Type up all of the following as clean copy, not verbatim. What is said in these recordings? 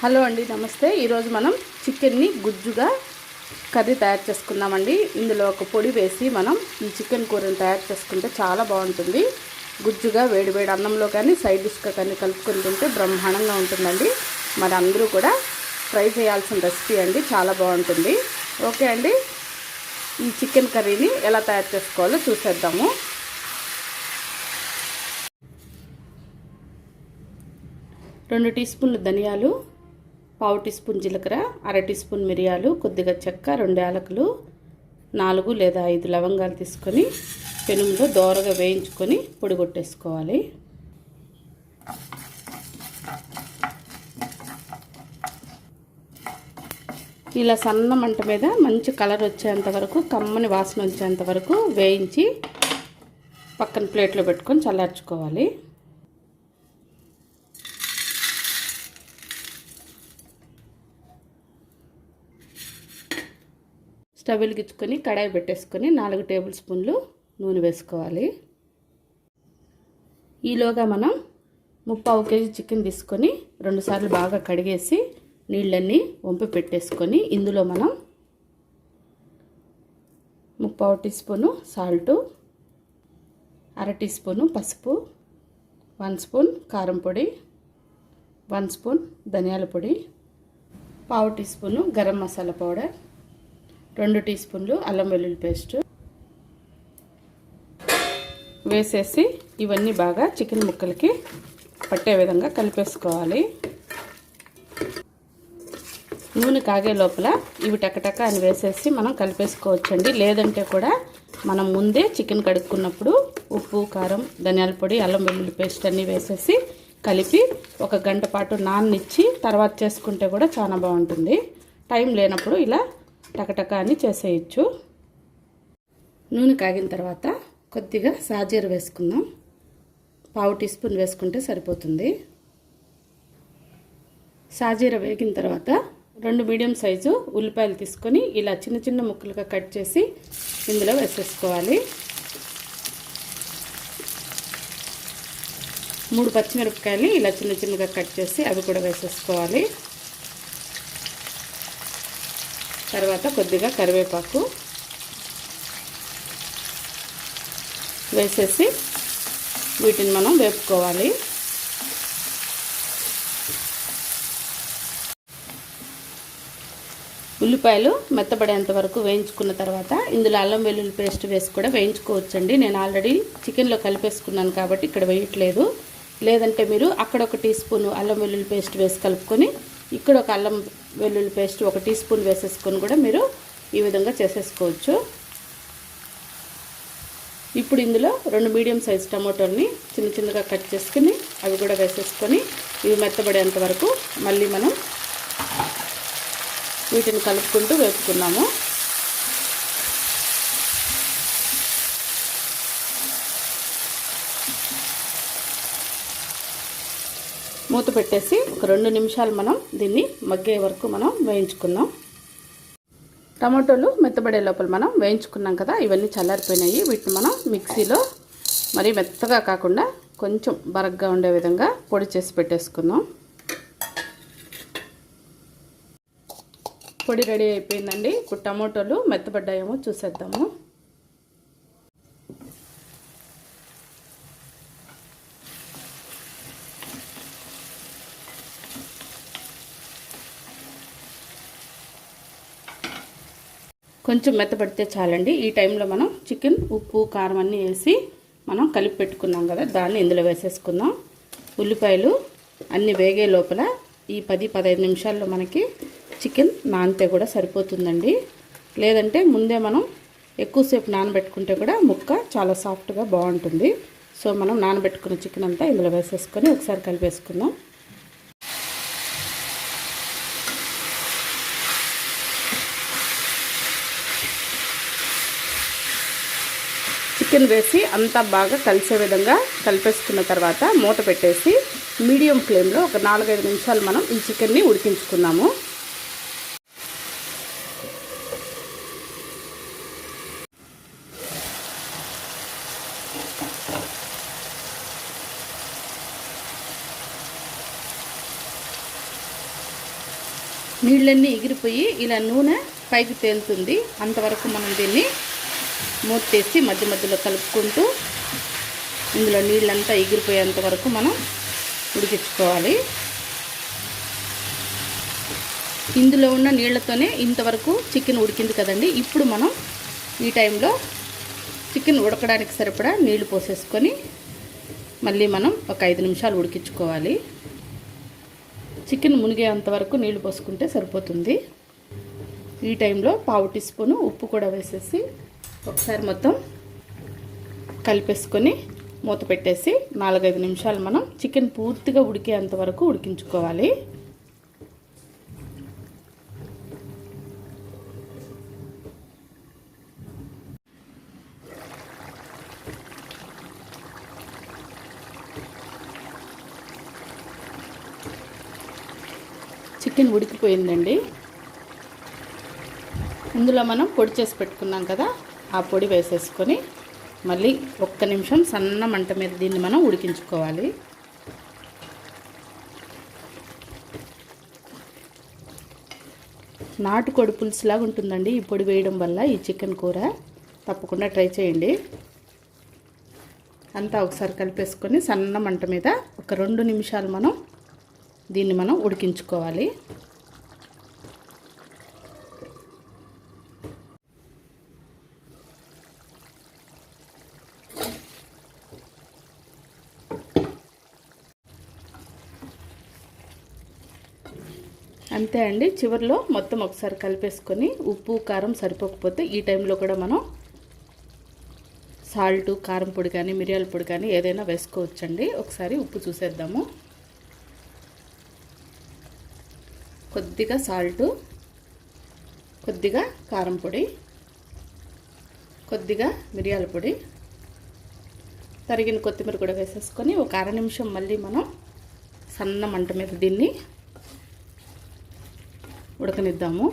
Hello అండి, నమస్తే. ఈరోజు మనం చికెన్ని గుజ్జుగా కర్రీ తయారు చేసుకుందామండి. ఇందులో ఒక పొడి వేసి మనం ఈ చికెన్ కూరని తయారు చేసుకుంటే చాలా బాగుంటుంది. గుజ్జుగా వేడివేడి అన్నంలో కానీ సైడ్ డిష్గా కానీ కలుపుకొని తింటే బ్రహ్మాండంగా ఉంటుందండి. మరి అందరూ కూడా ట్రై చేయాల్సిన రెసిపీ అండి, చాలా బాగుంటుంది. ఓకే అండి, ఈ చికెన్ కర్రీని ఎలా తయారు చేసుకోవాలో చూసేద్దాము. రెండు టీ స్పూన్లు ధనియాలు, పావు టీ స్పూన్ జీలకర్ర, అర టీ స్పూన్ మిరియాలు, కొద్దిగా చెక్క, 2 యాలకులు, 4 లేదా 5 లవంగాలు తీసుకొని పెనుములో దోరగా వేయించుకొని పొడి కొట్టేసుకోవాలి. ఇలా సన్న మంట మీద మంచి కలర్ వచ్చేంత వరకు, కమ్మని వాసన వచ్చేంత వరకు వేయించి పక్కన ప్లేట్లో పెట్టుకొని చల్లార్చుకోవాలి. స్టవ్ వెలిగించుకొని కడాయి పెట్టేసుకొని 4 టేబుల్ స్పూన్లు నూనె వేసుకోవాలి. ఈలోగా మనం 3/4 కేజీ చికెన్ తీసుకొని 2 సార్లు బాగా కడిగేసి నీళ్ళన్నీ వంపి పెట్టేసుకొని ఇందులో మనం 3/4 టీ స్పూను సాల్టు, అర టీ స్పూను పసుపు, 1 స్పూన్ కారం పొడి, 1 స్పూన్ ధనియాల పొడి, పావు teaspoon garam masala powder, 2 tea స్పూన్లు అల్లం వెల్లుల్లి పేస్ట్ వేసేసి ఇవన్నీ బాగా చికెన్ ముక్కలకి పట్టే విధంగా కలిపేసుకోవాలి. నూనె కాగే లోపల ఇవి టకటక అని వేసేసి మనం కలిపేసుకోవచ్చండి. లేదంటే కూడా మనం ముందే చికెన్ కడుక్కున్నప్పుడు ఉప్పు, కారం, ధనియాల పొడి, అల్లం వెల్లుల్లి పేస్ట్ అన్నీ వేసేసి కలిపి 1 గంట పాటు నాననిచ్చి తర్వాత చేసుకుంటే కూడా చాలా బాగుంటుంది. టైం లేనప్పుడు ఇలా టకటక అని చేసేయచ్చు. నూనె కాగిన తర్వాత కొద్దిగా సాజీర వేసుకుందాం. పావు టీ స్పూన్ వేసుకుంటే సరిపోతుంది. సాజీర వేగిన తర్వాత 2 మీడియం సైజు ఉల్లిపాయలు తీసుకొని ఇలా చిన్న చిన్న ముక్కలుగా కట్ చేసి ఇందులో వేసేసుకోవాలి. 3 పచ్చిమిరపకాయలు ఇలా చిన్న చిన్నగా కట్ చేసి అవి కూడా వేసేసుకోవాలి. తర్వాత కొద్దిగా కరివేపాకు వేసేసి వీటిని మనం వేపుకోవాలి. ఉల్లిపాయలు మెత్తబడేంత వరకు వేయించుకున్న తర్వాత ఇందులో అల్లం వెల్లుల్లి పేస్ట్ వేసి కూడా వేయించుకోవచ్చండి. నేను ఆల్రెడీ చికెన్లో కలిపేసుకున్నాను కాబట్టి ఇక్కడ వేయట్లేదు. లేదంటే మీరు అక్కడ 1 టీ స్పూన్ అల్లం వెల్లుల్లి పేస్ట్ వేసి కలుపుకొని ఇక్కడ ఒక అల్లం వెల్లుల్లి పేస్ట్ 1 టీ స్పూన్ వేసేసుకొని కూడా మీరు ఈ విధంగా చేసేసుకోవచ్చు. ఇప్పుడు ఇందులో 2 మీడియం సైజ్ టమాటోల్ని చిన్న చిన్నగా కట్ చేసుకుని అవి కూడా వేసేసుకొని ఇవి మెత్తబడేంత వరకు మళ్ళీ మనం వీటిని కలుపుకుంటూ వేపుకున్నాము. మూత పెట్టేసి ఒక 2 నిమిషాలు మనం దీన్ని మగ్గే వరకు మనం వేయించుకుందాం. టమాటోలు మెత్తబడే లోపల మనం వేయించుకున్నాం కదా, ఇవన్నీ చల్లారిపోయినాయి. వీటిని మనం మిక్సీలో మరీ మెత్తగా కాకుండా కొంచెం బరగ్గా ఉండే విధంగా పొడి చేసి పెట్టేసుకుందాం. పొడి రెడీ అయిపోయిందండి. ఇప్పుడు టమాటోలు మెత్తబడ్డాయేమో చూసేద్దాము. కొంచెం మెత్తబడితే చాలండి. ఈ టైంలో మనం చికెన్, ఉప్పు, కారం అన్నీ వేసి మనం కలిపి పెట్టుకున్నాం కదా, దాన్ని ఇందులో వేసేసుకుందాం. ఉల్లిపాయలు అన్నీ వేగే లోపల ఈ 10-15 నిమిషాల్లో మనకి చికెన్ నానితే కూడా సరిపోతుందండి. లేదంటే ముందే మనం ఎక్కువసేపు నానబెట్టుకుంటే కూడా ముక్క చాలా సాఫ్ట్గా బాగుంటుంది. సో మనం నానబెట్టుకున్న చికెన్ అంతా ఇందులో వేసేసుకొని ఒకసారి కలిపేసుకుందాం. చికెన్ వేసి అంతా బాగా కలిసే విధంగా కలిపేసుకున్న తర్వాత మూత పెట్టేసి మీడియం ఫ్లేమ్లో ఒక 4-5 నిమిషాలు మనం ఈ చికెన్ని ఉడికించుకున్నాము. నీళ్ళన్నీ ఎగిరిపోయి ఇలా నూనె పైకి తేలుతుంది. అంతవరకు మనం దీన్ని మూత తీసి మధ్య మధ్యలో కలుపుకుంటూ ఇందులో నీళ్ళంతా ఎగిరిపోయేంత వరకు మనం ఉడికించుకోవాలి. ఇందులో ఉన్న నీళ్ళతోనే ఇంతవరకు చికెన్ ఉడికింది కదండి. ఇప్పుడు మనం ఈ టైంలో చికెన్ ఉడకడానికి సరిపడా నీళ్లు పోసేసుకొని మళ్ళీ మనం ఒక 5 నిమిషాలు ఉడికించుకోవాలి. చికెన్ మునిగేంత వరకు నీళ్లు పోసుకుంటే సరిపోతుంది. ఈ టైంలో 1/2 టీ స్పూను ఉప్పు కూడా వేసేసి ఒకసారి మొత్తం కలిపేసుకొని మూత పెట్టేసి 4-5 నిమిషాలు మనం చికెన్ పూర్తిగా ఉడికేంత వరకు ఉడికించుకోవాలి. చికెన్ ఉడికిపోయిందండి. ఇందులో మనం పొడి చేసి పెట్టుకున్నాం కదా, ఆ పొడి వేసేసుకొని మళ్ళీ 1 నిమిషం సన్న మంట మీద దీన్ని మనం ఉడికించుకోవాలి. నాటుకోడి పులుసులాగా ఉంటుందండి ఈ పొడి వేయడం వల్ల ఈ చికెన్ కూర. తప్పకుండా ట్రై చేయండి. అంతా ఒకసారి కలిపేసుకొని సన్న మంట మీద ఒక 2 నిమిషాలు దీన్ని మనం ఉడికించుకోవాలి. అంతే అండి. చివరిలో మొత్తం ఒకసారి కలిపేసుకొని ఉప్పు కారం సరిపోకపోతే ఈ టైంలో కూడా మనం సాల్ట్, కారం పొడి కానీ మిరియాల పొడి కానీ ఏదైనా వేసుకోవచ్చండి. ఒకసారి ఉప్పు చూసేద్దాము. కొద్దిగా సాల్టు, కొద్దిగా కారం పొడి, కొద్దిగా మిరియాల పొడి, తరిగిన కొత్తిమీర కూడా వేసేసుకొని ఒక 1/2 నిమిషం మళ్ళీ మనం సన్న మంట మీద దీన్ని ఉడకనిద్దాము.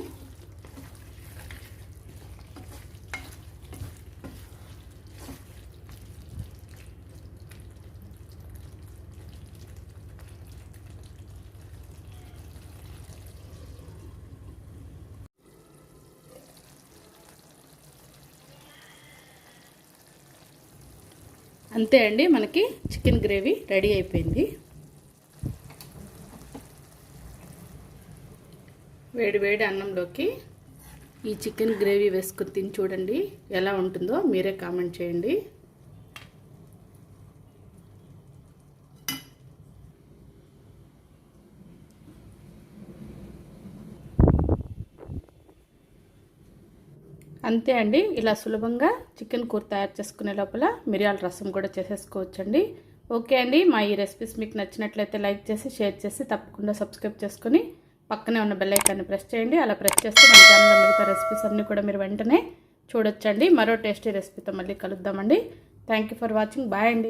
అంతే అండి, మనకి చికెన్ గ్రేవీ రెడీ అయిపోయింది. వేడి వేడి అన్నంలోకి ఈ చికెన్ గ్రేవీ వేసుకొని తిని చూడండి ఎలా ఉంటుందో. మీరే కామెంట్ చేయండి. అంతే అండి, ఇలా సులభంగా చికెన్ కూర తయారు చేసుకునే లోపల మిరియాల రసం కూడా చేసేసుకోవచ్చండి. ఓకే అండి, మా ఈ రెసిపీస్ మీకు నచ్చినట్లయితే లైక్ చేసి షేర్ చేసి తప్పకుండా సబ్స్క్రైబ్ చేసుకొని పక్కనే ఉన్న బెల్ ఐకాన్ని ప్రెస్ చేయండి. అలా ప్రెస్ చేస్తే మన ఛానల్లో మిగతా రెసిపీస్ అన్నీ కూడా మీరు వెంటనే చూడొచ్చండి. మరో టేస్టీ రెసిపీతో మళ్ళీ కలుద్దామండి. Thank you for watching. Bye అండి.